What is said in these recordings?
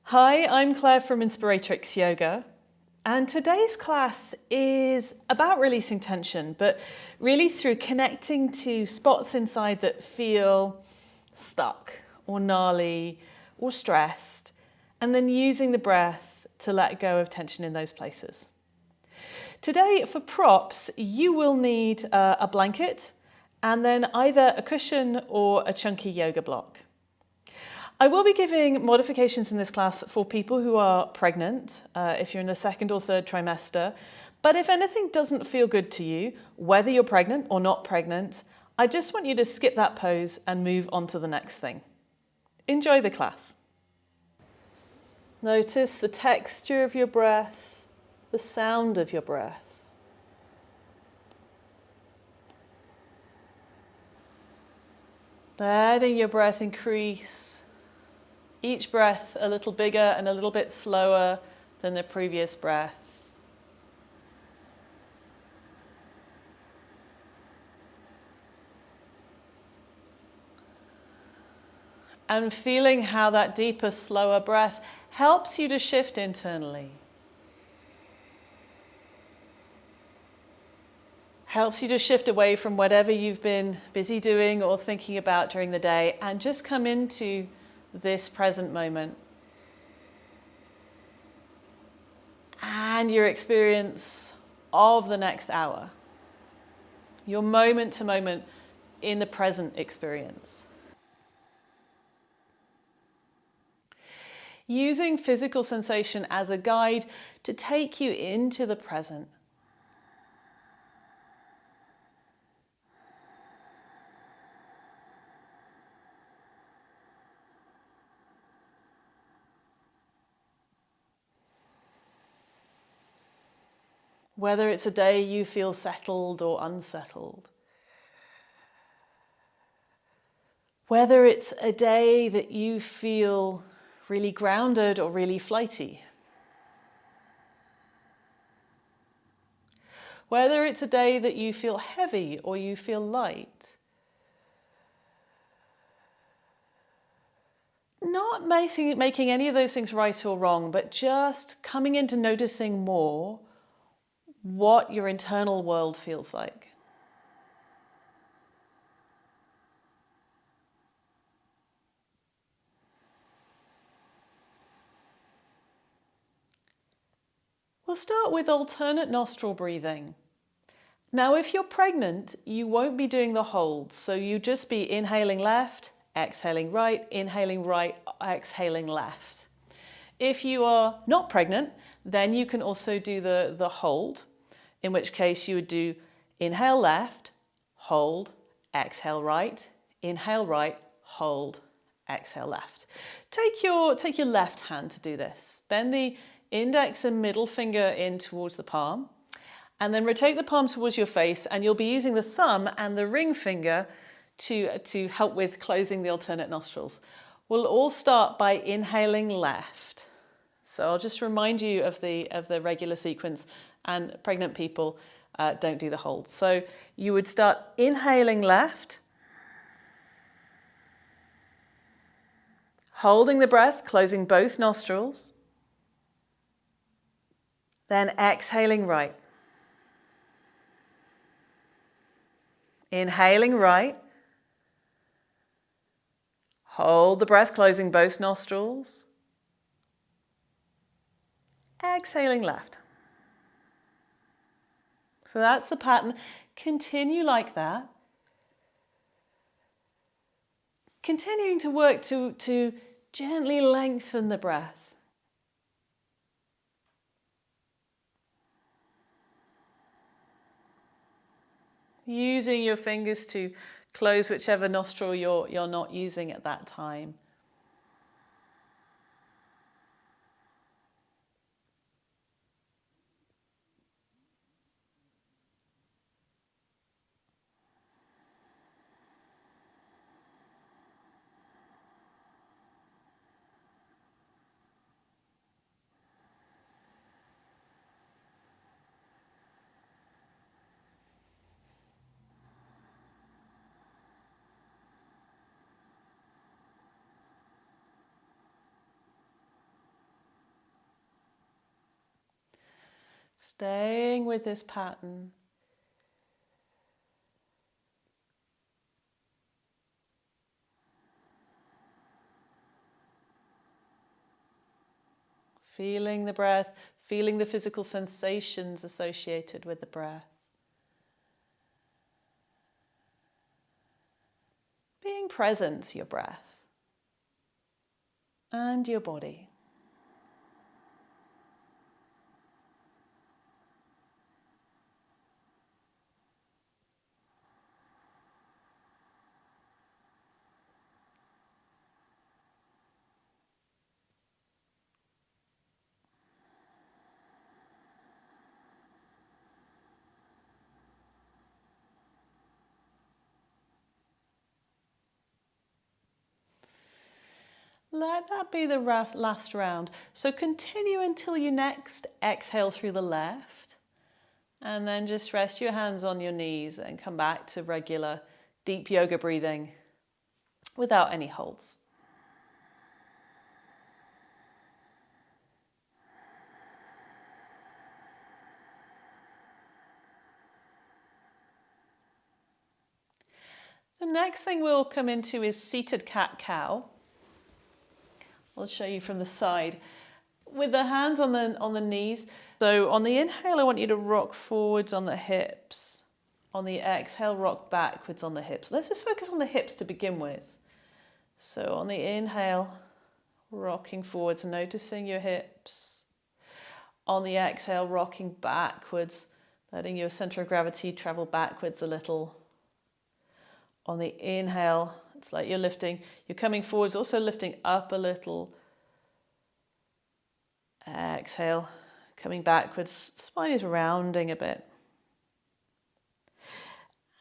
Hi, I'm Claire from Inspiratrix Yoga, and today's class is about releasing tension, but really through connecting to spots inside that feel stuck or gnarly or stressed, and then using the breath to let go of tension in those places. Today, for props, you will need a blanket and then either a cushion or a chunky yoga block. I will be giving modifications in this class for people who are pregnant, if you're in the second or third trimester. But if anything doesn't feel good to you, whether you're pregnant or not pregnant, I just want you to skip that pose and move on to the next thing. Enjoy the class. Notice the texture of your breath, the sound of your breath. Letting your breath increase. Each breath a little bigger and a little bit slower than the previous breath. And feeling how that deeper, slower breath helps you to shift internally. Helps you to shift away from whatever you've been busy doing or thinking about during the day and just come into this present moment and your experience of the next hour, your moment to moment in the present experience. Using physical sensation as a guide to take you into the present. Whether it's a day you feel settled or unsettled. Whether it's a day that you feel really grounded or really flighty. Whether it's a day that you feel heavy or you feel light. Not making any of those things right or wrong, but just coming into noticing more what your internal world feels like. We'll start with alternate nostril breathing. Now, if you're pregnant, you won't be doing the hold, so you just be inhaling left, exhaling right, exhaling left. If you are not pregnant, then you can also do the hold, in which case you would do inhale left, hold, exhale right, inhale right, hold, exhale left. Take your left hand to do this. Bend the index and middle finger in towards the palm, and then rotate the palm towards your face, and you'll be using the thumb and the ring finger to help with closing the alternate nostrils. We'll all start by inhaling left. So I'll just remind you of the regular sequence, and pregnant people don't do the hold. So you would start inhaling left, holding the breath, closing both nostrils, then exhaling right. Inhaling right, hold the breath, closing both nostrils, exhaling left. So that's the pattern. Continue like that. Continuing to work to gently lengthen the breath. Using your fingers to close whichever nostril you're not using at that time. Staying with this pattern. Feeling the breath, feeling the physical sensations associated with the breath. Being present to your breath and your body. Let that be the last round. So continue until you next exhale through the left. And then just rest your hands on your knees and come back to regular deep yoga breathing without any holds. The next thing we'll come into is seated cat-cow. I'll show you from the side. With the hands on the knees. So on the inhale, I want you to rock forwards on the hips. On the exhale, rock backwards on the hips. Let's just focus on the hips to begin with. So on the inhale, rocking forwards, noticing your hips. On the exhale, rocking backwards, letting your center of gravity travel backwards a little. On the inhale, it's like you're coming forwards, also lifting up a little. Exhale, coming backwards, spine is rounding a bit.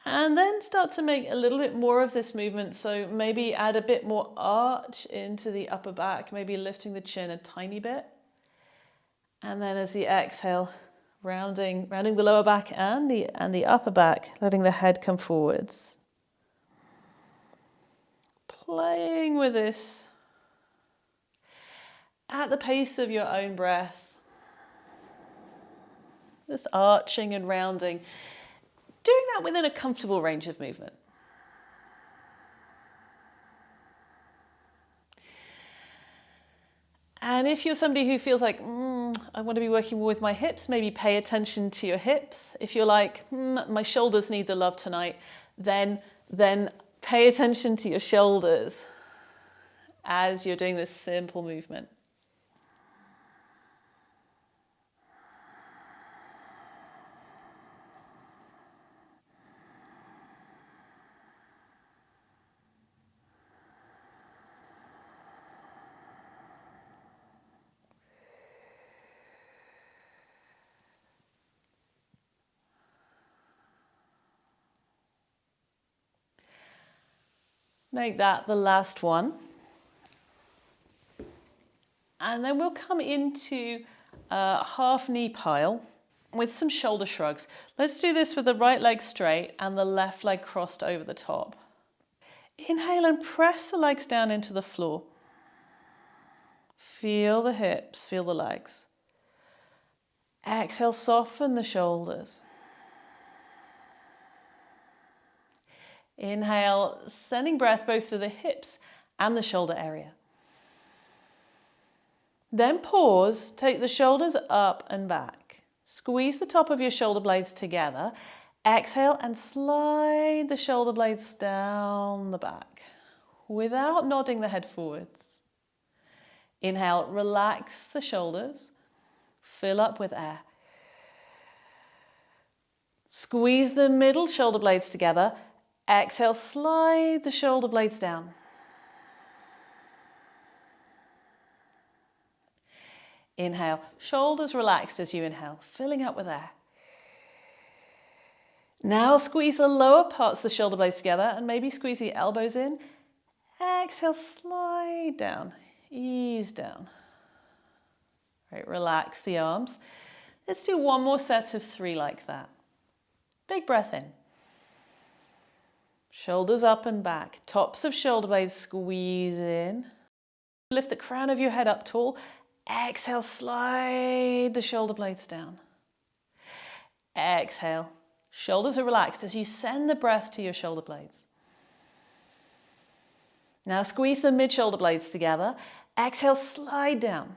And then start to make a little bit more of this movement. So maybe add a bit more arch into the upper back, maybe lifting the chin a tiny bit. And then as the exhale, rounding the lower back and the upper back, letting the head come forwards. Playing with this at the pace of your own breath. Just arching and rounding. Doing that within a comfortable range of movement. And if you're somebody who feels like, I want to be working more with my hips, maybe pay attention to your hips. If you're like, my shoulders need the love tonight, then pay attention to your shoulders as you're doing this simple movement. Make that the last one. And then we'll come into a half knee pile with some shoulder shrugs. Let's do this with the right leg straight and the left leg crossed over the top. Inhale and press the legs down into the floor. Feel the hips, feel the legs. Exhale, soften the shoulders. Inhale, sending breath both to the hips and the shoulder area. Then pause, take the shoulders up and back. Squeeze the top of your shoulder blades together. Exhale and slide the shoulder blades down the back without nodding the head forwards. Inhale, relax the shoulders. Fill up with air. Squeeze the middle shoulder blades together. Exhale, slide the shoulder blades down. Inhale, shoulders relaxed as you inhale, filling up with air. Now squeeze the lower parts of the shoulder blades together and maybe squeeze the elbows in. Exhale, slide down, ease down. Right, relax the arms. Let's do one more set of 3 like that. Big breath in. Shoulders up and back. Tops of shoulder blades squeeze in. Lift the crown of your head up tall. Exhale, slide the shoulder blades down. Exhale. Shoulders are relaxed as you send the breath to your shoulder blades. Now squeeze the mid-shoulder blades together. Exhale, slide down.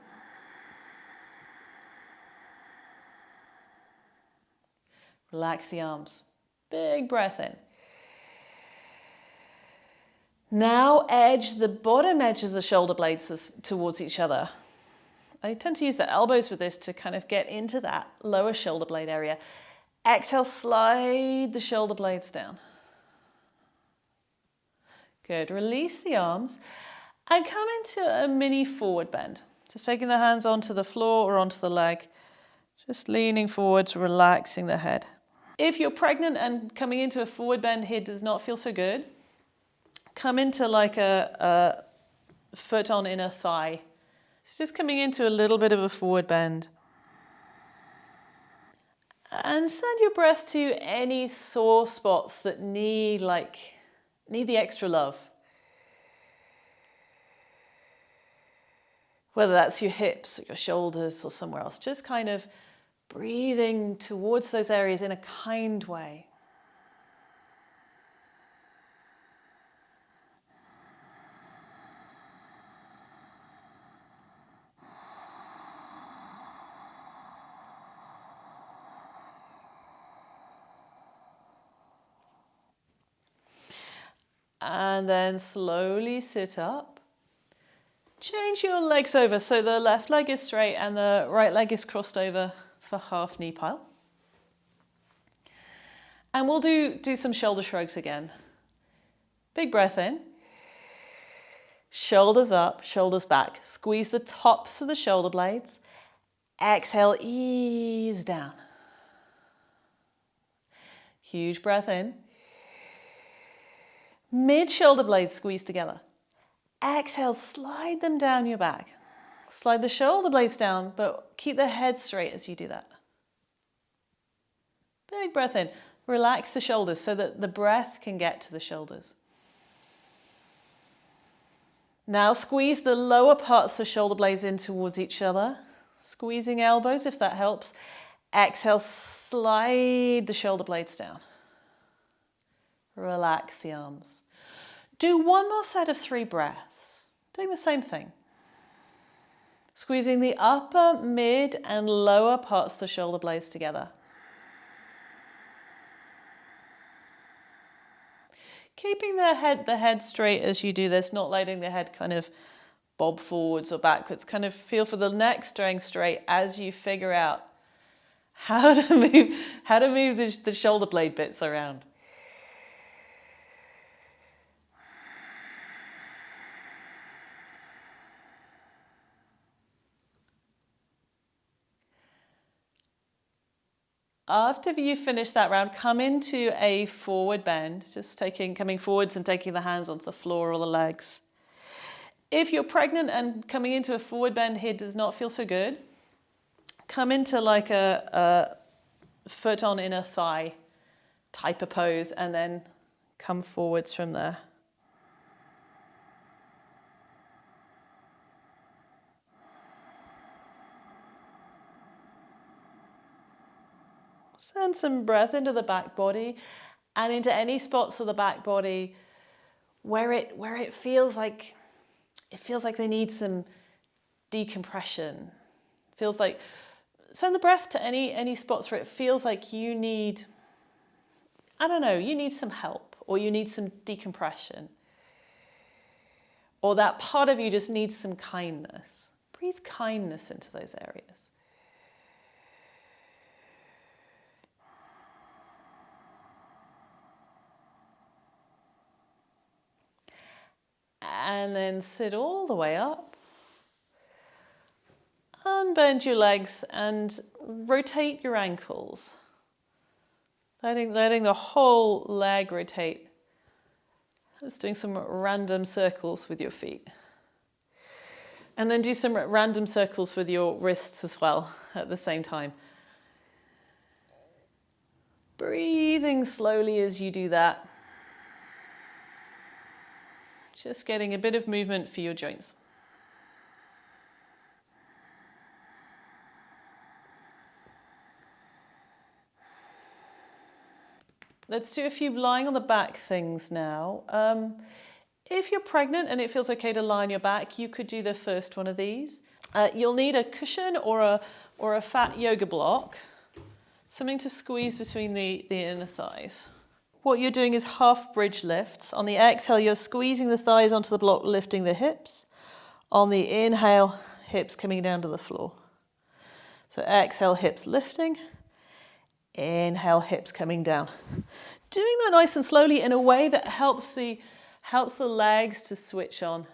Relax the arms. Big breath in. Now edge the bottom edge of the shoulder blades towards each other. I tend to use the elbows with this to kind of get into that lower shoulder blade area. Exhale, slide the shoulder blades down. Good. Release the arms and come into a mini forward bend. Just taking the hands onto the floor or onto the leg. Just leaning forwards, relaxing the head. If you're pregnant and coming into a forward bend here does not feel so good, come into like a foot on inner thigh. So just coming into a little bit of a forward bend. And send your breath to any sore spots that need the extra love. Whether that's your hips or your shoulders or somewhere else, just kind of breathing towards those areas in a kind way. And then slowly sit up. Change your legs over so the left leg is straight and the right leg is crossed over for half knee pile. And we'll do some shoulder shrugs again. Big breath in. Shoulders up, shoulders back. Squeeze the tops of the shoulder blades. Exhale, ease down. Huge breath in. Mid-shoulder blades squeeze together. Exhale, slide them down your back. Slide the shoulder blades down, but keep the head straight as you do that. Big breath in. Relax the shoulders so that the breath can get to the shoulders. Now squeeze the lower parts of the shoulder blades in towards each other. Squeezing elbows if that helps. Exhale, slide the shoulder blades down. Relax the arms. Do one more set of 3 breaths. Doing the same thing. Squeezing the upper, mid and lower parts of the shoulder blades together. Keeping the head straight as you do this, not letting the head kind of bob forwards or backwards. Kind of feel for the neck staying straight as you figure out how to move the shoulder blade bits around. After you finish that round, come into a forward bend, just coming forwards and taking the hands onto the floor or the legs. If you're pregnant and coming into a forward bend here does not feel so good, come into like a foot on inner thigh type of pose and then come forwards from there. Send some breath into the back body and into any spots of the back body where it feels like they need some decompression. Feels like send the breath to any spots where it feels like you need, I don't know, you need some help or you need some decompression. Or that part of you just needs some kindness. Breathe kindness into those areas. And then sit all the way up. Unbend your legs and rotate your ankles. Letting the whole leg rotate. Just doing some random circles with your feet. And then do some random circles with your wrists as well at the same time. Breathing slowly as you do that. Just getting a bit of movement for your joints. Let's do a few lying on the back things now. If you're pregnant and it feels okay to lie on your back, you could do the first one of these. You'll need a cushion or a fat yoga block, something to squeeze between the inner thighs. What you're doing is half bridge lifts. On the exhale, you're squeezing the thighs onto the block, lifting the hips. On the inhale, hips coming down to the floor. So exhale, hips lifting. Inhale, hips coming down. Doing that nice and slowly in a way that helps the legs to switch on.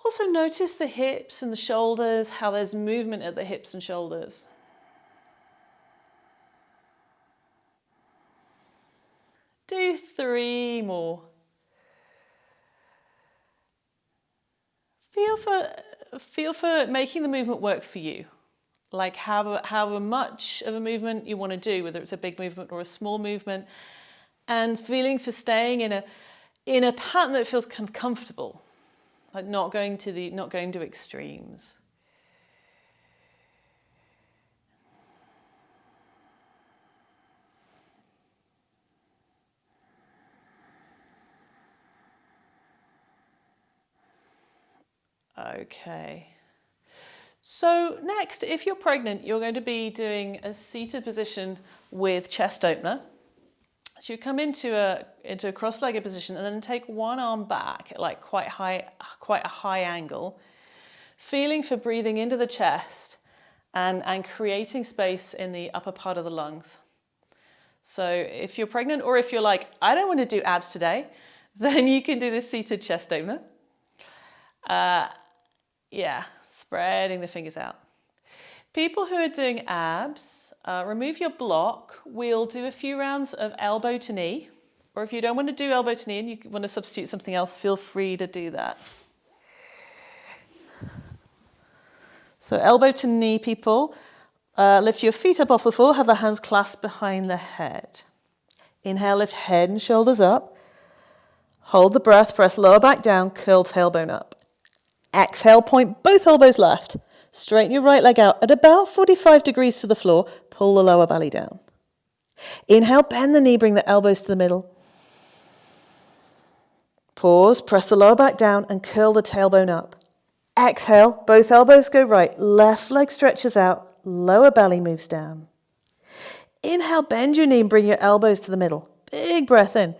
Also notice the hips and the shoulders, how there's movement at the hips and shoulders. Do 3 more. Feel for making the movement work for you. Like however much of a movement you want to do, whether it's a big movement or a small movement, and feeling for staying in a pattern that feels kind of comfortable, like not going to extremes. Okay. So next, if you're pregnant, you're going to be doing a seated position with chest opener. So you come into a cross-legged position and then take one arm back at like quite a high angle, feeling for breathing into the chest and creating space in the upper part of the lungs. So if you're pregnant or if you're like, I don't want to do abs today, then you can do this seated chest opener. Yeah, spreading the fingers out. People who are doing abs, remove your block. We'll do a few rounds of elbow to knee, or if you don't want to do elbow to knee and you want to substitute something else, feel free to do that. So elbow to knee, people. Lift your feet up off the floor, have the hands clasped behind the head. Inhale, lift head and shoulders up. Hold the breath, press lower back down, curl tailbone up. Exhale, point both elbows left. Straighten your right leg out at about 45 degrees to the floor. Pull the lower belly down. Inhale, bend the knee, bring the elbows to the middle. Pause, press the lower back down and curl the tailbone up. Exhale, both elbows go right. Left leg stretches out, lower belly moves down. Inhale, bend your knee and bring your elbows to the middle. Big breath in.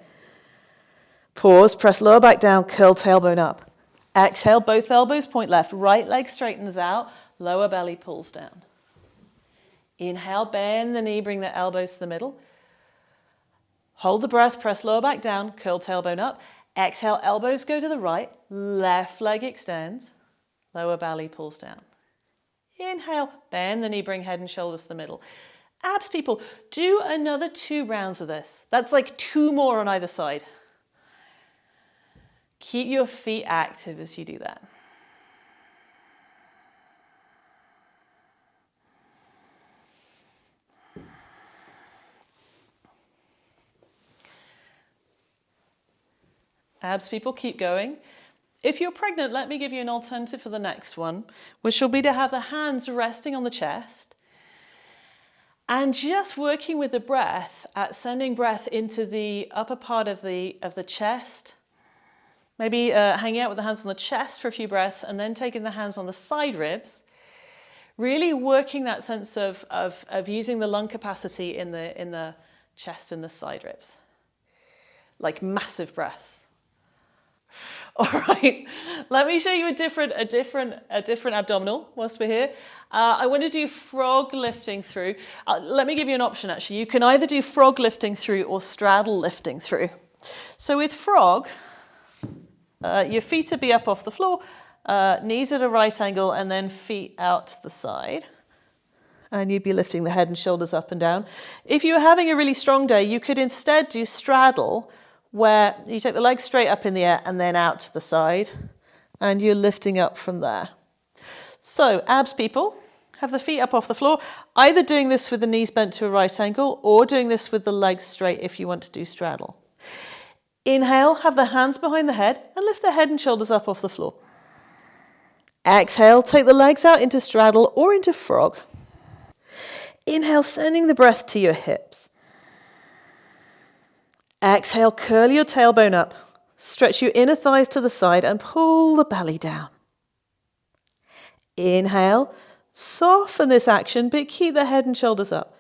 Pause, press lower back down, curl tailbone up. Exhale, both elbows point left, right leg straightens out, lower belly pulls down. Inhale, bend the knee, bring the elbows to the middle. Hold the breath, press lower back down, curl tailbone up. Exhale, elbows go to the right, left leg extends, lower belly pulls down. Inhale, bend the knee, bring head and shoulders to the middle. Abs, people, do another 2 rounds of this. That's like 2 more on either side. Keep your feet active as you do that. Abs, people, keep going. If you're pregnant, let me give you an alternative for the next one, which will be to have the hands resting on the chest and just working with the breath at sending breath into the upper part of the chest. Maybe hanging out with the hands on the chest for a few breaths and then taking the hands on the side ribs. Really working that sense of using the lung capacity in the chest and the side ribs. Like massive breaths. All right, let me show you a different abdominal whilst we're here. I want to do frog lifting through. Let me give you an option actually. You can either do frog lifting through or straddle lifting through. So with frog, your feet would be up off the floor, knees at a right angle, and then feet out to the side. And you'd be lifting the head and shoulders up and down. If you were having a really strong day, you could instead do straddle, where you take the legs straight up in the air and then out to the side, and you're lifting up from there. So, abs, people, have the feet up off the floor, either doing this with the knees bent to a right angle or doing this with the legs straight if you want to do straddle. Inhale, have the hands behind the head and lift the head and shoulders up off the floor. Exhale, take the legs out into straddle or into frog. Inhale, sending the breath to your hips. Exhale, curl your tailbone up. Stretch your inner thighs to the side and pull the belly down. Inhale, soften this action, but keep the head and shoulders up.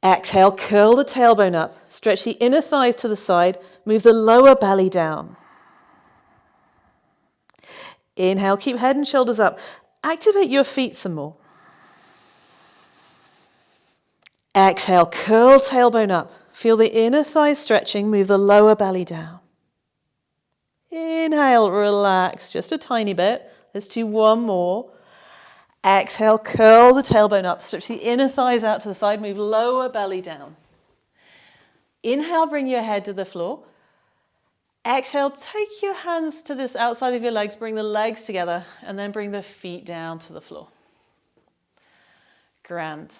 Exhale, curl the tailbone up. Stretch the inner thighs to the side. Move the lower belly down. Inhale, keep head and shoulders up. Activate your feet some more. Exhale, curl tailbone up. Feel the inner thighs stretching. Move the lower belly down. Inhale, relax just a tiny bit. Let's do one more. Exhale, curl the tailbone up. Stretch the inner thighs out to the side. Move lower belly down. Inhale, bring your head to the floor. Exhale, take your hands to this outside of your legs. Bring the legs together and then bring the feet down to the floor. Grand.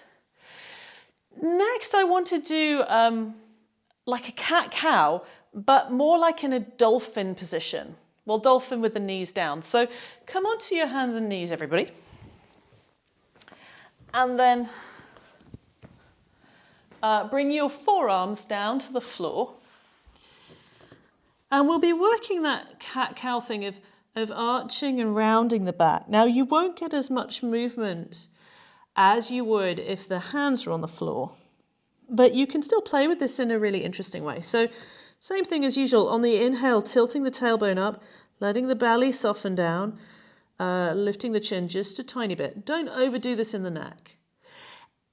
Next, I want to do like a cat-cow, but more like in a dolphin position. Well, dolphin with the knees down. So come onto your hands and knees, everybody. And then bring your forearms down to the floor. And we'll be working that cat-cow thing of arching and rounding the back. Now, you won't get as much movement as you would if the hands were on the floor. But you can still play with this in a really interesting way. So same thing as usual. On the inhale, tilting the tailbone up, letting the belly soften down, lifting the chin just a tiny bit. Don't overdo this in the neck.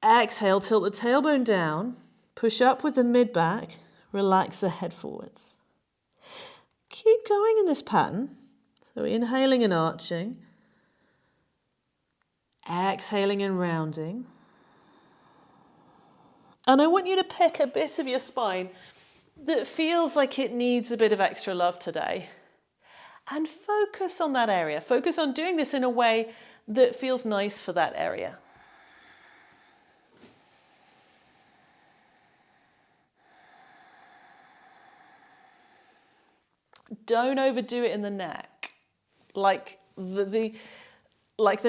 Exhale, tilt the tailbone down, push up with the mid-back, relax the head forwards. Keep going in this pattern. So inhaling and arching, exhaling and rounding. And I want you to pick a bit of your spine that feels like it needs a bit of extra love today. And focus on that area. Focus on doing this in a way that feels nice for that area. Don't overdo it in the neck. Like the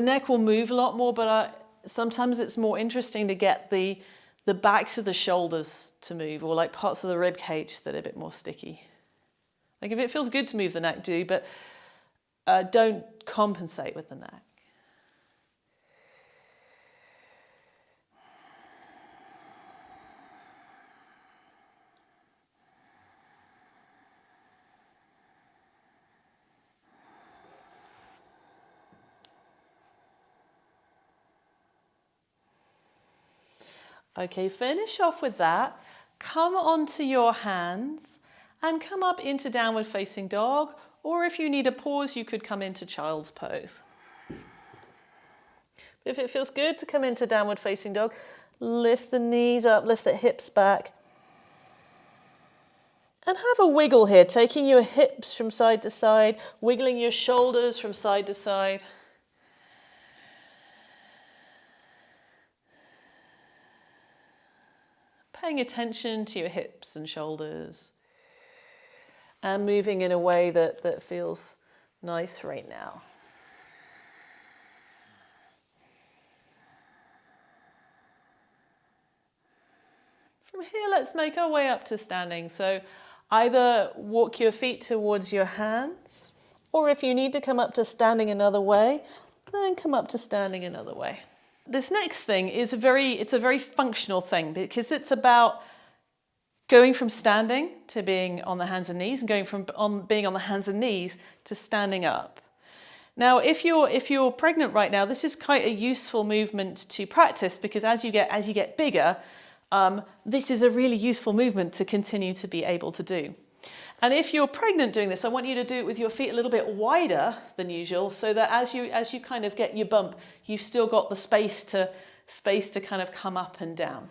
neck will move a lot more, but sometimes it's more interesting to get the backs of the shoulders to move, or like parts of the rib cage that are a bit more sticky. Like if it feels good to move the neck, do, but don't compensate with the neck. Okay, finish off with that. Come onto your hands and come up into downward facing dog, or if you need a pause, you could come into child's pose. If it feels good to come into downward facing dog, lift the knees up, lift the hips back. And have a wiggle here, taking your hips from side to side, wiggling your shoulders from side to side. Paying attention to your hips and shoulders and moving in a way that feels nice right now. From here, let's make our way up to standing. So either walk your feet towards your hands, or if you need to come up to standing another way, then come up to standing another way. This next thing is a very functional thing, because it's about going from standing to being on the hands and knees, and going from being on the hands and knees to standing up. Now, if you're pregnant right now, this is quite a useful movement to practice, because as you get bigger, this is a really useful movement to continue to be able to do. And if you're pregnant doing this, I want you to do it with your feet a little bit wider than usual, so that as you kind of get your bump, you've still got the space to kind of come up and down.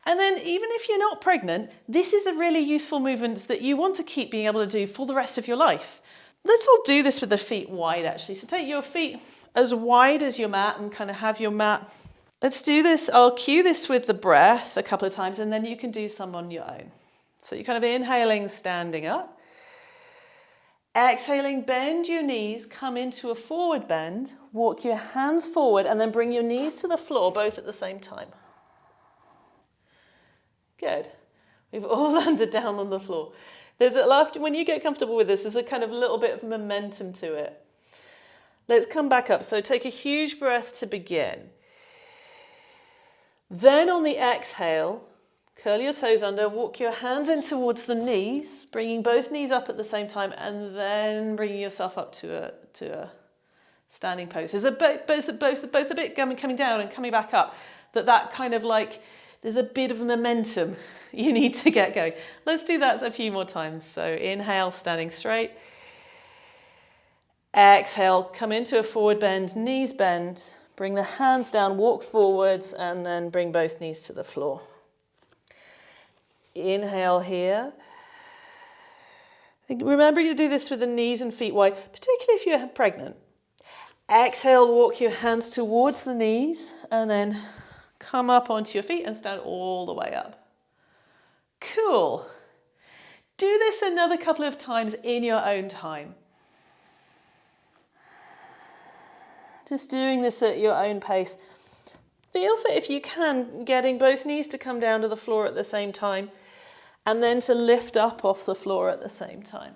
And then even if you're not pregnant, this is a really useful movement that you want to keep being able to do for the rest of your life. Let's all do this with the feet wide, actually. So take your feet as wide as your mat and kind of have your mat. Let's do this. I'll cue this with the breath a couple of times, and then you can do some on your own. So you're kind of inhaling, standing up. Exhaling, bend your knees, come into a forward bend, walk your hands forward and then bring your knees to the floor, both at the same time. Good. We've all landed down on the floor. When you get comfortable with this, there's a kind of little bit of momentum to it. Let's come back up. So take a huge breath to begin. Then on the exhale, curl your toes under, walk your hands in towards the knees, bringing both knees up at the same time, and then bringing yourself up to a standing pose. There's both a bit coming down and coming back up. That kind of like, there's a bit of momentum you need to get going. Let's do that a few more times. So inhale, standing straight. Exhale, come into a forward bend, knees bend. Bring the hands down, walk forwards, and then bring both knees to the floor. Inhale here. Remember to do this with the knees and feet wide, particularly if you're pregnant. Exhale, walk your hands towards the knees, and then come up onto your feet and stand all the way up. Cool. Do this another couple of times in your own time. Just doing this at your own pace. Feel for, if you can, getting both knees to come down to the floor at the same time and then to lift up off the floor at the same time.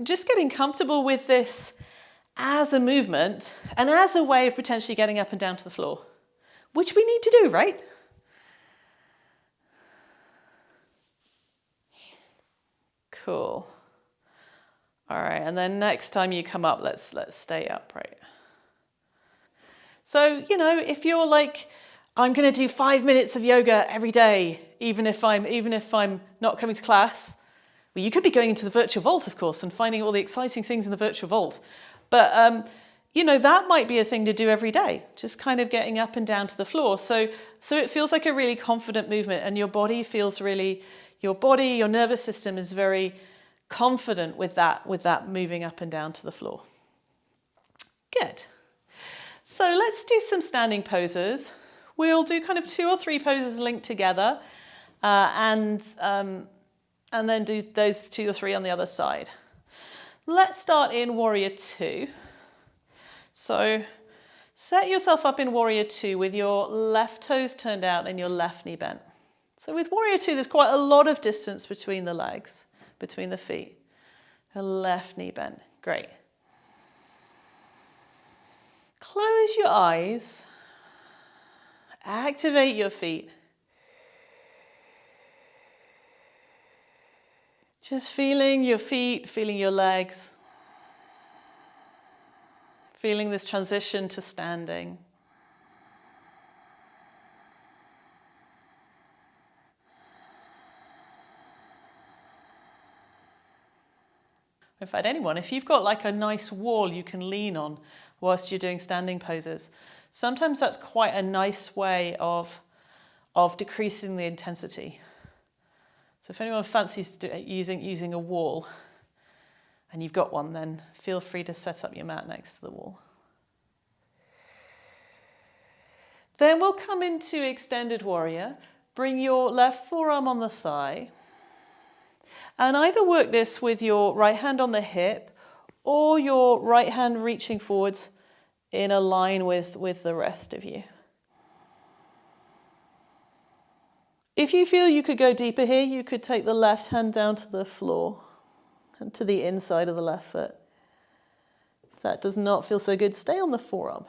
Just getting comfortable with this as a movement and as a way of potentially getting up and down to the floor, which we need to do, right? Cool. All right, and then next time you come up, let's stay upright. So, if you're like, I'm going to do 5 minutes of yoga every day, even if I'm not coming to class. Well, you could be going into the virtual vault, of course, and finding all the exciting things in the virtual vault. But that might be a thing to do every day, just kind of getting up and down to the floor. So it feels like a really confident movement, and your nervous system is very confident with that moving up and down to the floor. Good. So let's do some standing poses. We'll do kind of 2 or 3 poses linked together, and then do those 2 or 3 on the other side. Let's start in Warrior 2. So set yourself up in Warrior 2 with your left toes turned out and your left knee bent. So with Warrior 2, there's quite a lot of distance between the legs, between the feet. A left knee bent. Great. Close your eyes. Activate your feet. Just feeling your feet, feeling your legs. Feeling this transition to standing. In fact, if you've got like a nice wall you can lean on whilst you're doing standing poses, sometimes that's quite a nice way of decreasing the intensity. So if anyone fancies using a wall and you've got one, then feel free to set up your mat next to the wall. Then we'll come into extended warrior. Bring your left forearm on the thigh. And either work this with your right hand on the hip or your right hand reaching forwards in a line with the rest of you. If you feel you could go deeper here, you could take the left hand down to the floor and to the inside of the left foot. If that does not feel so good, stay on the forearm.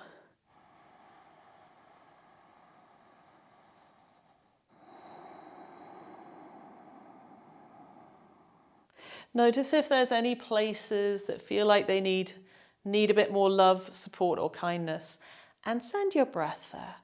Notice if there's any places that feel like they need a bit more love, support, or kindness, and send your breath there.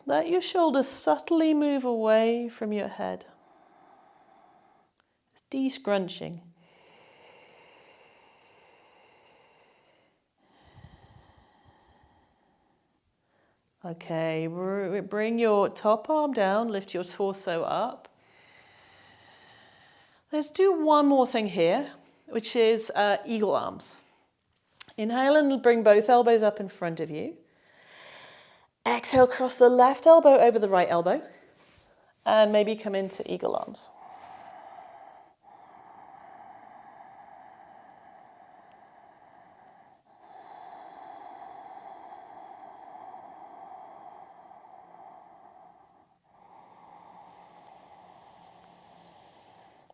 Let your shoulders subtly move away from your head. It's de-scrunching. Okay, bring your top arm down, lift your torso up. Let's do one more thing here, which is eagle arms. Inhale and bring both elbows up in front of you. Exhale, cross the left elbow over the right elbow and maybe come into eagle arms.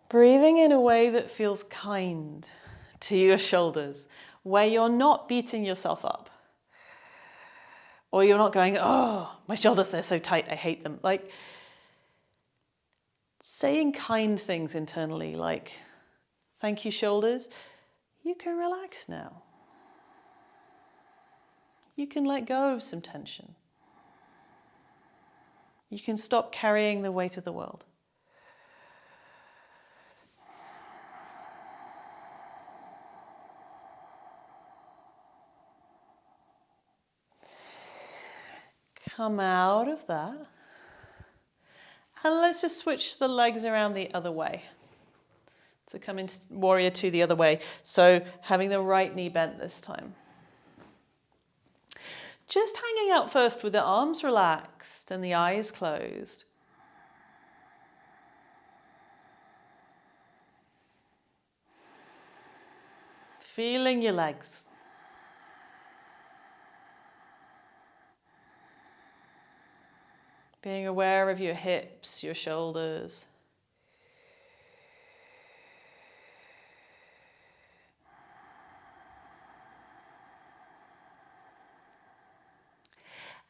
Breathing in a way that feels kind to your shoulders, where you're not beating yourself up. Or you're not going, oh, my shoulders, they're so tight, I hate them. Like, saying kind things internally, like, thank you, shoulders, you can relax now. You can let go of some tension. You can stop carrying the weight of the world. Come out of that. And let's just switch the legs around the other way. So come into warrior two the other way. So having the right knee bent this time. Just hanging out first with the arms relaxed and the eyes closed. Feeling your legs. Being aware of your hips, your shoulders.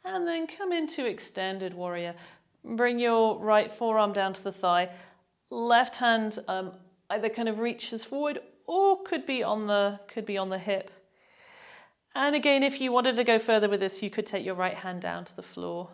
And then come into extended warrior. Bring your right forearm down to the thigh. Left hand either kind of reaches forward or could be on the hip. And again, if you wanted to go further with this, you could take your right hand down to the floor.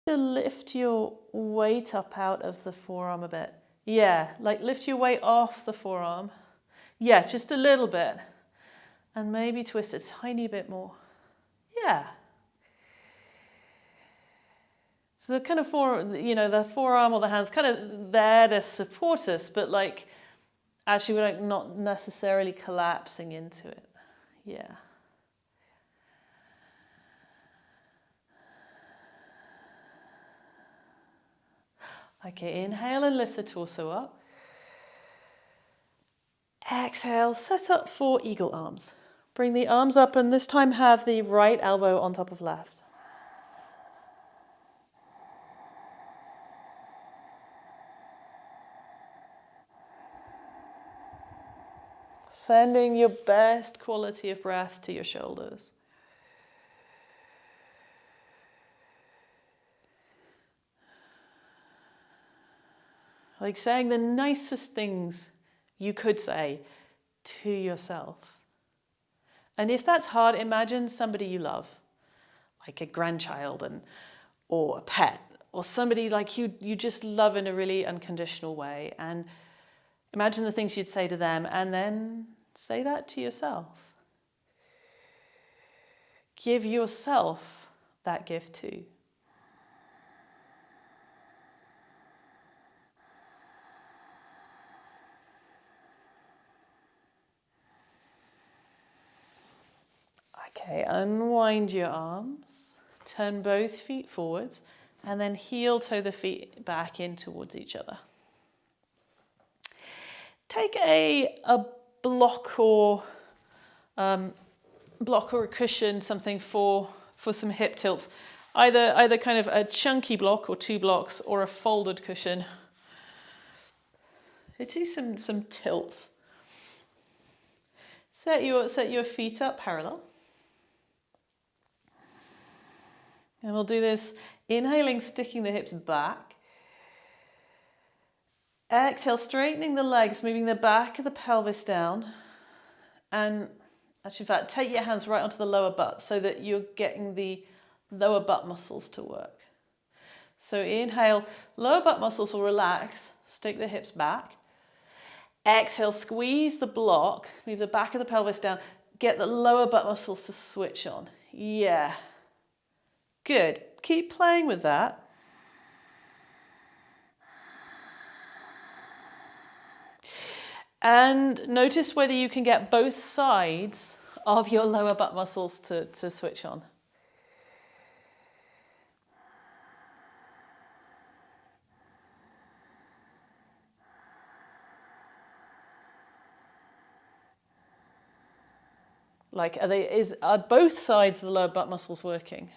Lift your weight up out of the forearm a bit. Yeah, like lift your weight off the forearm. Yeah, just a little bit. And maybe twist a tiny bit more. Yeah. So the kind of the forearm or the hand's kind of there to support us, but like actually we're like not necessarily collapsing into it. Yeah. Okay, inhale and lift the torso up. Exhale, set up for eagle arms. Bring the arms up and this time have the right elbow on top of left. Sending your best quality of breath to your shoulders. Like saying the nicest things you could say to yourself. And if that's hard, imagine somebody you love, like a grandchild or a pet, or somebody like you just love in a really unconditional way. And imagine the things you'd say to them and then say that to yourself. Give yourself that gift too. Okay, unwind your arms, turn both feet forwards, and then heel toe the feet back in towards each other. Take a block or a cushion, something for some hip tilts. Either kind of a chunky block or two blocks, or a folded cushion. Do some tilts. Set your feet up parallel. And we'll do this, inhaling, sticking the hips back. Exhale, straightening the legs, moving the back of the pelvis down. And actually, in fact, take your hands right onto the lower butt so that you're getting the lower butt muscles to work. So inhale, lower butt muscles will relax, stick the hips back. Exhale, squeeze the block, move the back of the pelvis down, get the lower butt muscles to switch on. Yeah. Good. Keep playing with that. And notice whether you can get both sides of your lower butt muscles to switch on. Like, are both sides of the lower butt muscles working?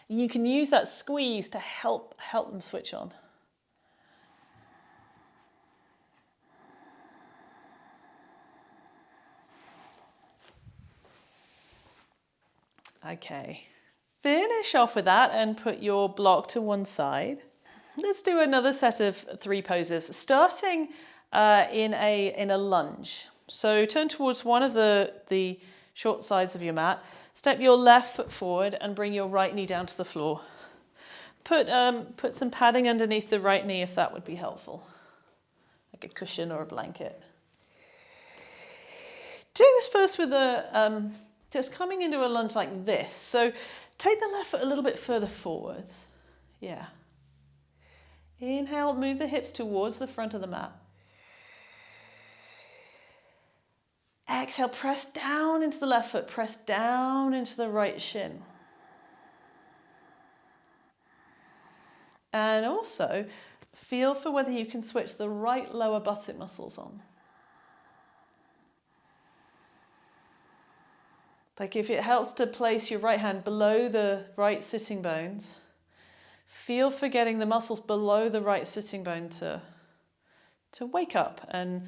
You can use that squeeze to help them switch on. Okay, finish off with that and put your block to one side. Let's do another set of 3 poses, starting in a lunge. So turn towards one of the short sides of your mat, step your left foot forward and bring your right knee down to the floor. Put some padding underneath the right knee if that would be helpful, like a cushion or a blanket. Do this first with just coming into a lunge like this. So take the left foot a little bit further forwards. Yeah. Inhale, move the hips towards the front of the mat. Exhale, press down into the left foot, press down into the right shin. And also feel for whether you can switch the right lower buttock muscles on. Like if it helps to place your right hand below the right sitting bones, feel for getting the muscles below the right sitting bone to wake up and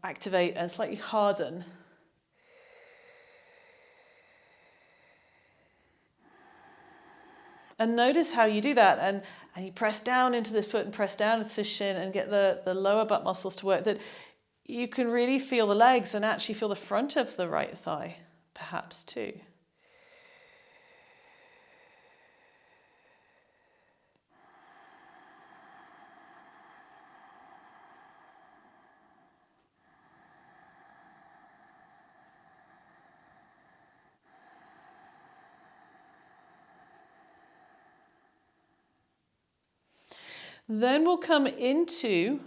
activate and slightly harden. And notice how you do that, and you press down into this foot and press down into this shin and get the lower butt muscles to work, that you can really feel the legs and actually feel the front of the right thigh, perhaps too. Then we'll come into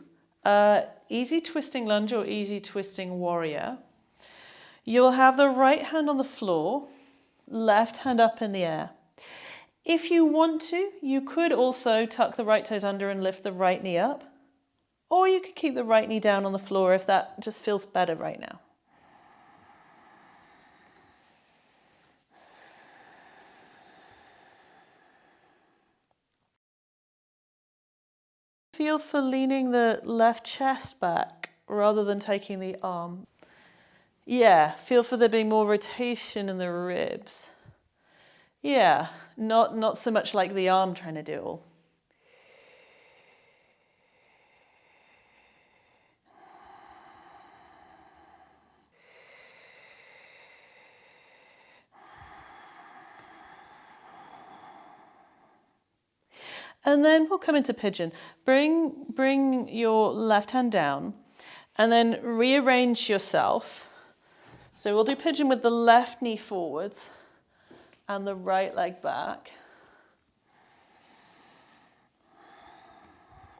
easy twisting lunge or easy twisting warrior. You'll have the right hand on the floor, left hand up in the air. If you want to, you could also tuck the right toes under and lift the right knee up, or you could keep the right knee down on the floor if that just feels better right now. Feel for leaning the left chest back rather than taking the arm. Yeah, feel for there being more rotation in the ribs. Yeah, not so much like the arm trying to do it all. And then we'll come into pigeon. Bring your left hand down and then rearrange yourself. So we'll do pigeon with the left knee forwards and the right leg back.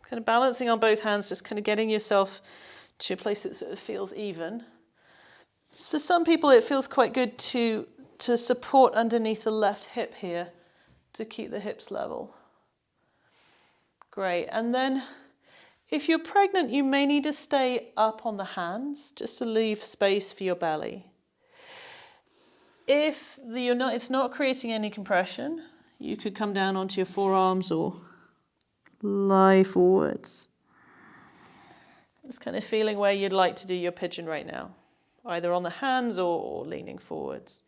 Kind of balancing on both hands, just kind of getting yourself to a place that sort of feels even. For some people it feels quite good to support underneath the left hip here to keep the hips level. Great, and then if you're pregnant, you may need to stay up on the hands just to leave space for your belly. If it's not creating any compression, you could come down onto your forearms or lie forwards. Just kind of feeling where you'd like to do your pigeon right now, either on the hands or leaning forwards.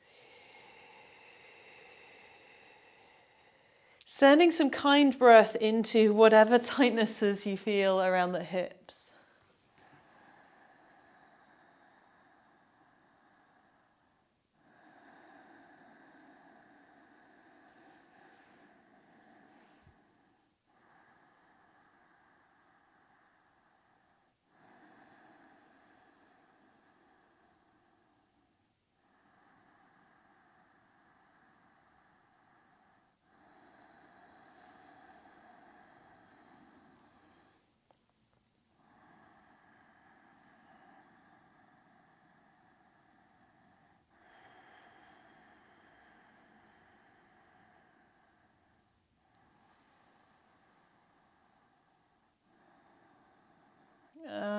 Sending some kind breath into whatever tightnesses you feel around the hips.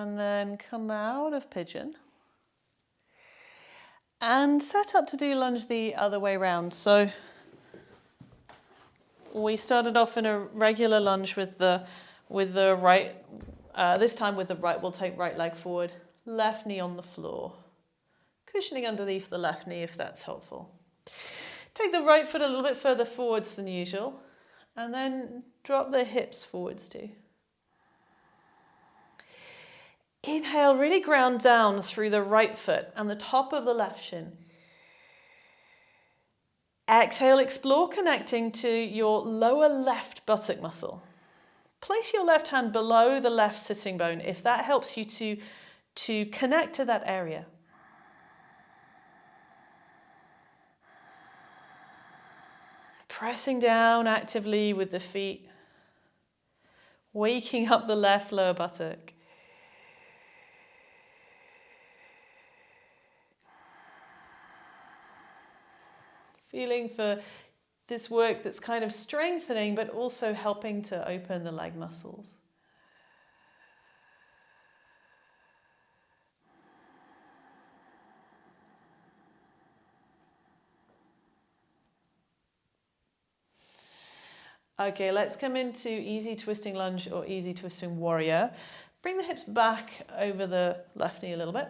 And then come out of pigeon. And set up to do lunge the other way round. So we started off in a regular lunge with the right, this time with the right, we'll take right leg forward, left knee on the floor. Cushioning underneath the left knee if that's helpful. Take the right foot a little bit further forwards than usual, and then drop the hips forwards too. Inhale, really ground down through the right foot and the top of the left shin. Exhale, explore connecting to your lower left buttock muscle. Place your left hand below the left sitting bone if that helps you to connect to that area. Pressing down actively with the feet, waking up the left lower buttock. Feeling for this work that's kind of strengthening but also helping to open the leg muscles. Okay, let's come into easy twisting lunge or easy twisting warrior. Bring the hips back over the left knee a little bit.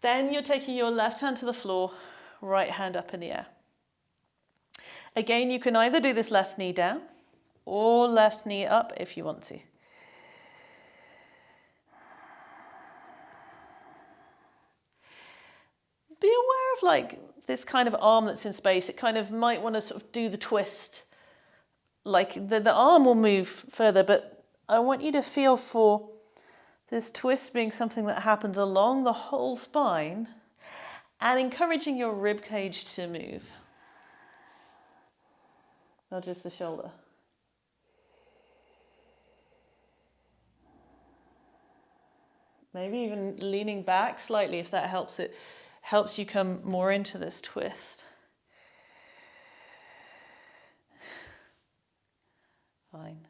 Then you're taking your left hand to the floor, right hand up in the air. Again, you can either do this left knee down or left knee up if you want to. Be aware of like this kind of arm that's in space. It kind of might want to sort of do the twist. Like the arm will move further, but I want you to feel for this twist being something that happens along the whole spine and encouraging your rib cage to move. Not just the shoulder. Maybe even leaning back slightly if that helps. It helps you come more into this twist. Fine.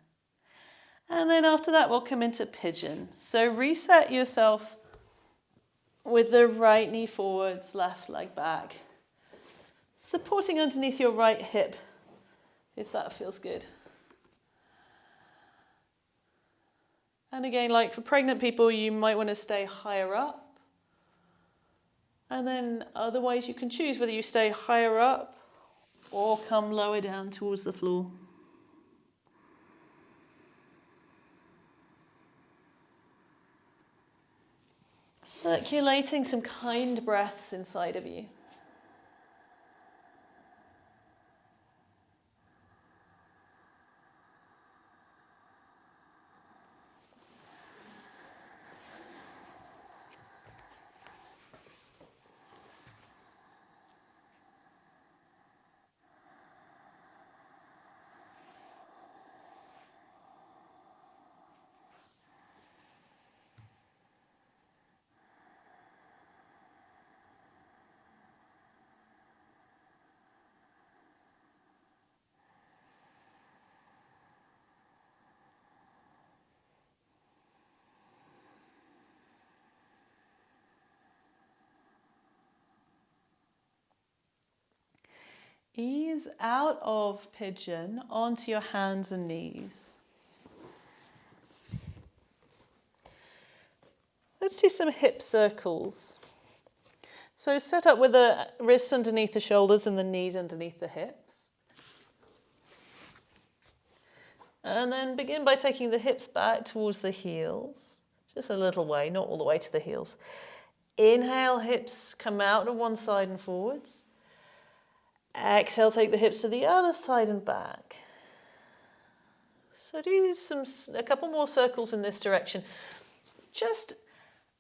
And then after that, we'll come into pigeon. So reset yourself with the right knee forwards, left leg back. Supporting underneath your right hip, if that feels good. And again, like for pregnant people, you might want to stay higher up. And then otherwise you can choose whether you stay higher up or come lower down towards the floor. Circulating some kind breaths inside of you. Ease out of pigeon onto your hands and knees. Let's do some hip circles. So set up with the wrists underneath the shoulders and the knees underneath the hips. And then begin by taking the hips back towards the heels. Just a little way, not all the way to the heels. Inhale, hips come out to one side and forwards. Exhale, take the hips to the other side and back. So do a couple more circles in this direction. Just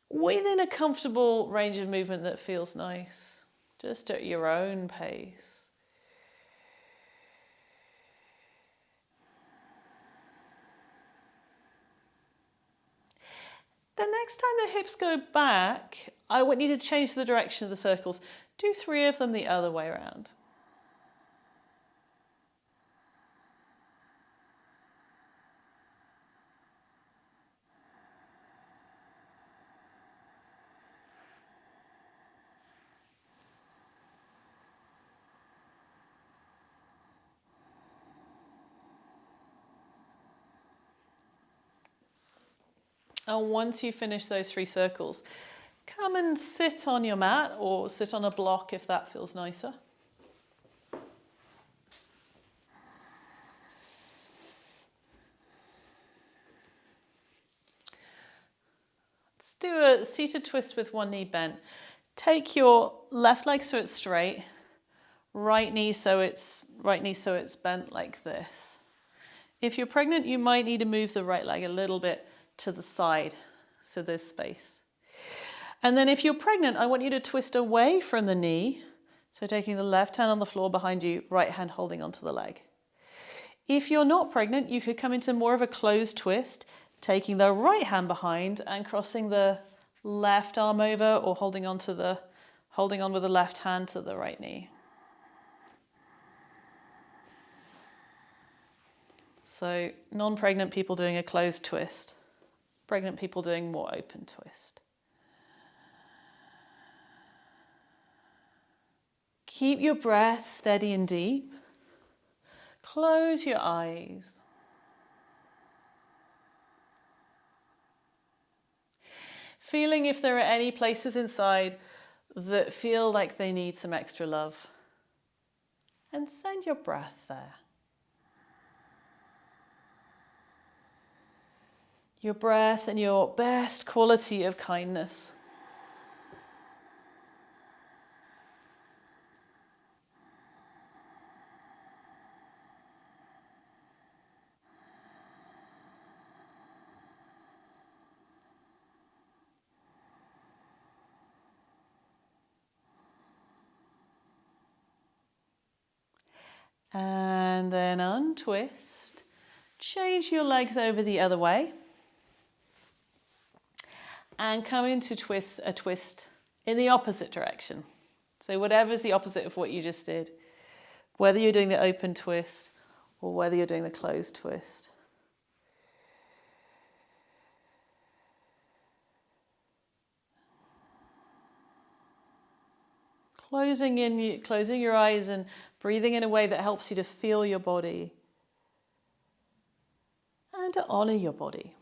within a comfortable range of movement that feels nice. Just at your own pace. The next time the hips go back, I want you to change the direction of the circles. Do 3 of them the other way around. And once you finish those 3 circles, come and sit on your mat or sit on a block if that feels nicer. Let's do a seated twist with one knee bent. Take your left leg so it's straight, right knee so it's bent like this. If you're pregnant, you might need to move the right leg a little bit to the side, so there's space. And then if you're pregnant, I want you to twist away from the knee. So taking the left hand on the floor behind you, right hand holding onto the leg. If you're not pregnant, you could come into more of a closed twist, taking the right hand behind and crossing the left arm over or holding on with the left hand to the right knee. So non-pregnant people doing a closed twist, pregnant people doing more open twist. Keep your breath steady and deep. Close your eyes. Feeling if there are any places inside that feel like they need some extra love. And send your breath there. Your breath and your best quality of kindness. And then untwist. Change your legs over the other way. And come into a twist in the opposite direction. So whatever's the opposite of what you just did, whether you're doing the open twist or whether you're doing the closed twist. Closing your eyes and breathing in a way that helps you to feel your body and to honor your body.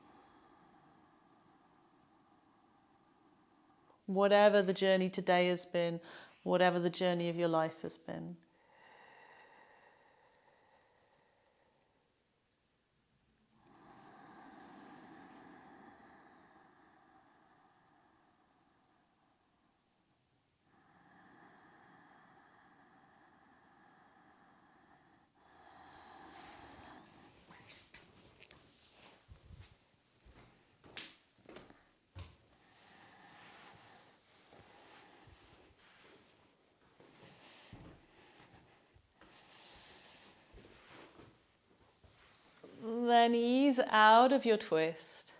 Whatever the journey today has been, whatever the journey of your life has been. Then ease out of your twist.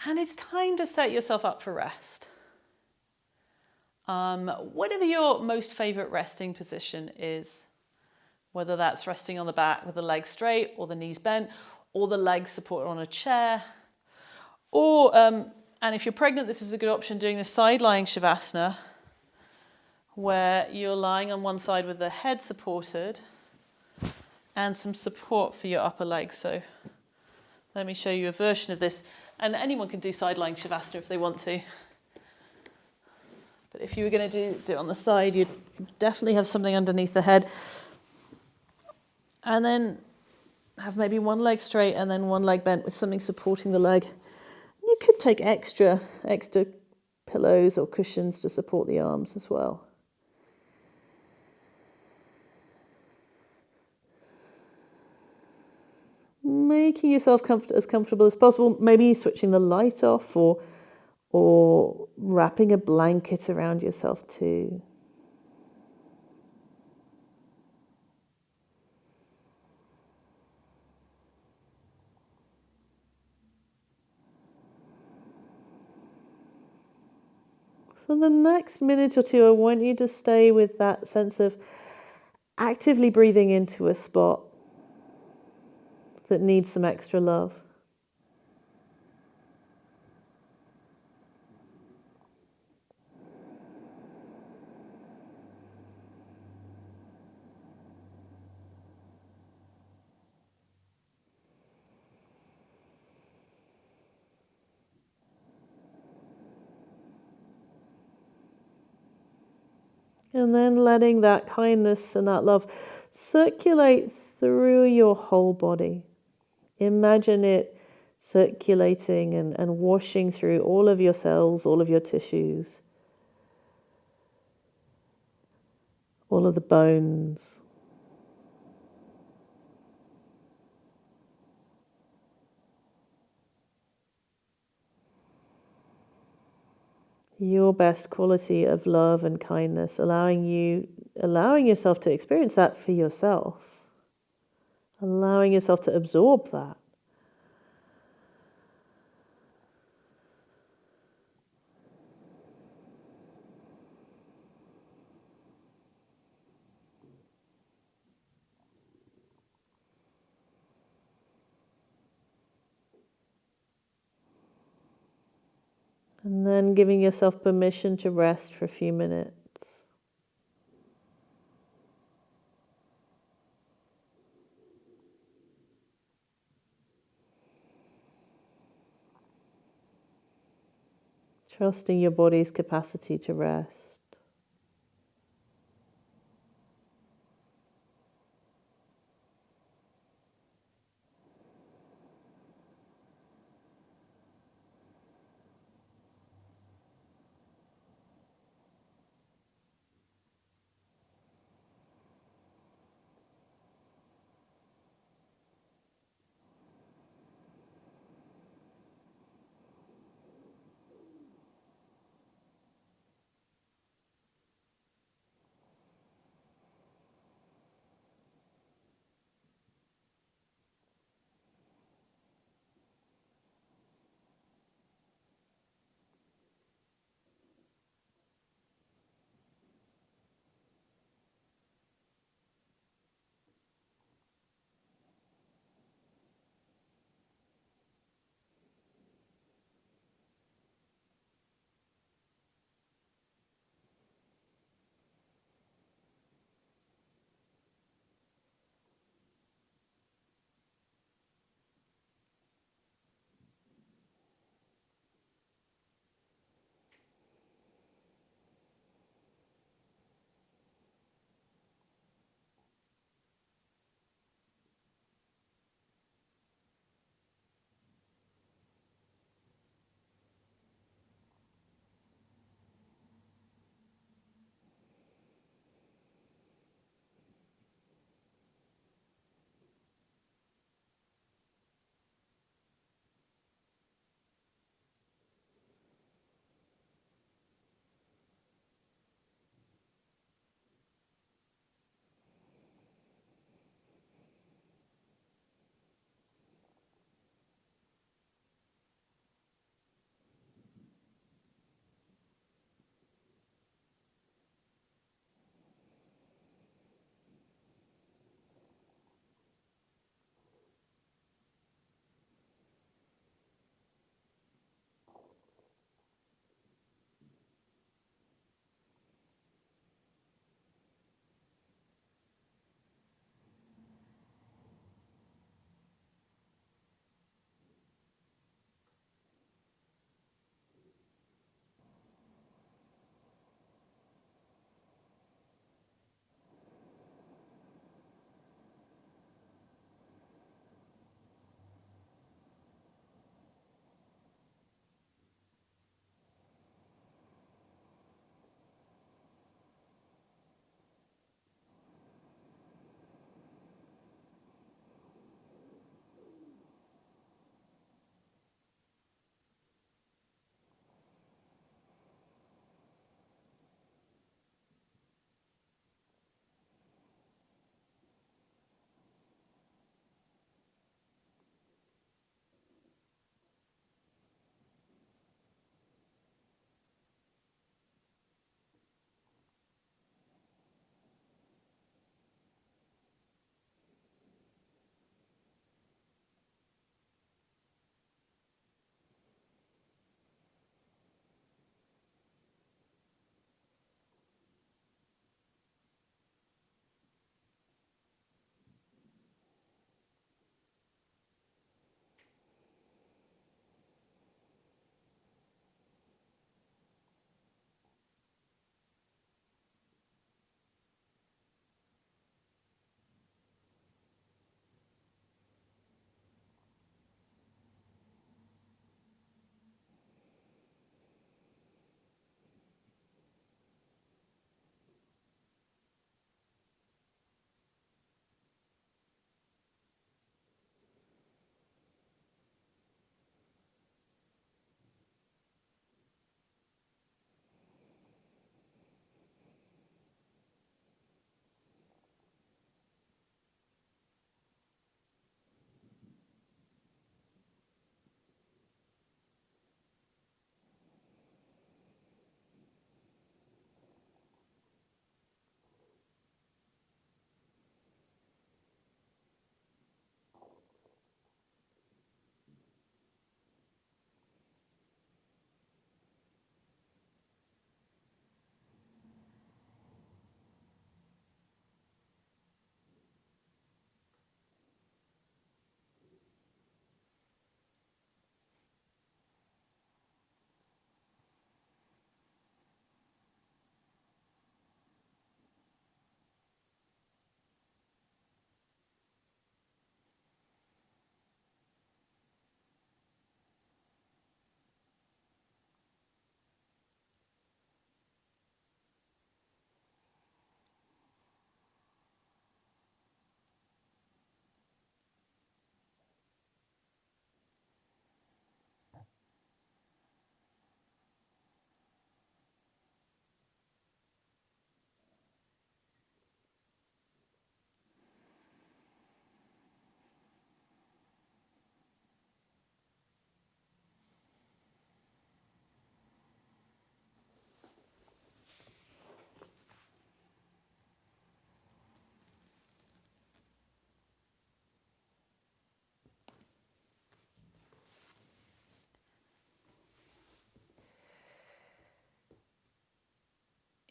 And it's time to set yourself up for rest. Whatever your most favorite resting position is, whether that's resting on the back with the legs straight or the knees bent or the legs supported on a chair. Or, and if you're pregnant, this is a good option, doing the side lying Shavasana, where you're lying on one side with the head supported and some support for your upper leg. So let me show you a version of this. And anyone can do side lying Shavasana if they want to. But if you were going to do it on the side, you'd definitely have something underneath the head. And then have maybe one leg straight and then one leg bent with something supporting the leg. You could take extra pillows or cushions to support the arms as well. Making yourself as comfortable as possible, maybe switching the light off or wrapping a blanket around yourself too. For the next minute or two, I want you to stay with that sense of actively breathing into a spot that needs some extra love. And then letting that kindness and that love circulate through your whole body. Imagine it circulating and washing through all of your cells, all of your tissues, all of the bones. Your best quality of love and kindness, allowing yourself to experience that for yourself, allowing yourself to absorb that. And then giving yourself permission to rest for a few minutes. Trusting your body's capacity to rest.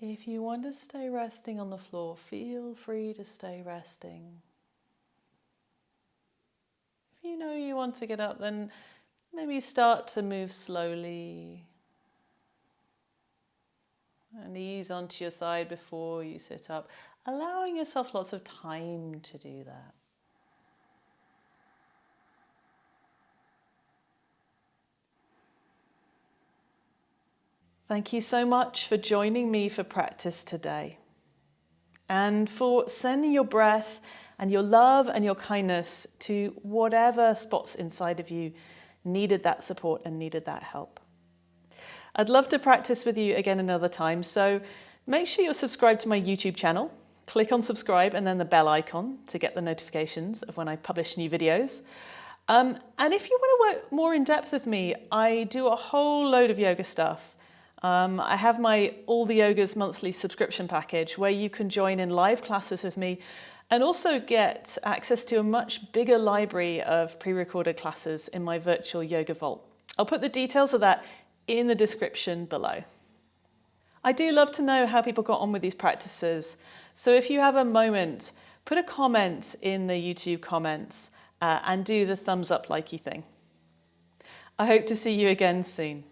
If you want to stay resting on the floor, feel free to stay resting. If you know you want to get up, then maybe start to move slowly and ease onto your side before you sit up, allowing yourself lots of time to do that. Thank you so much for joining me for practice today and for sending your breath and your love and your kindness to whatever spots inside of you needed that support and needed that help. I'd love to practice with you again another time, so make sure you're subscribed to my YouTube channel. Click on subscribe and then the bell icon to get the notifications of when I publish new videos. And if you want to work more in depth with me, I do a whole load of yoga stuff. I have my All the Yogas monthly subscription package where you can join in live classes with me and also get access to a much bigger library of pre-recorded classes in my virtual yoga vault. I'll put the details of that in the description below. I do love to know how people got on with these practices. So if you have a moment, put a comment in the YouTube comments and do the thumbs up likey thing. I hope to see you again soon.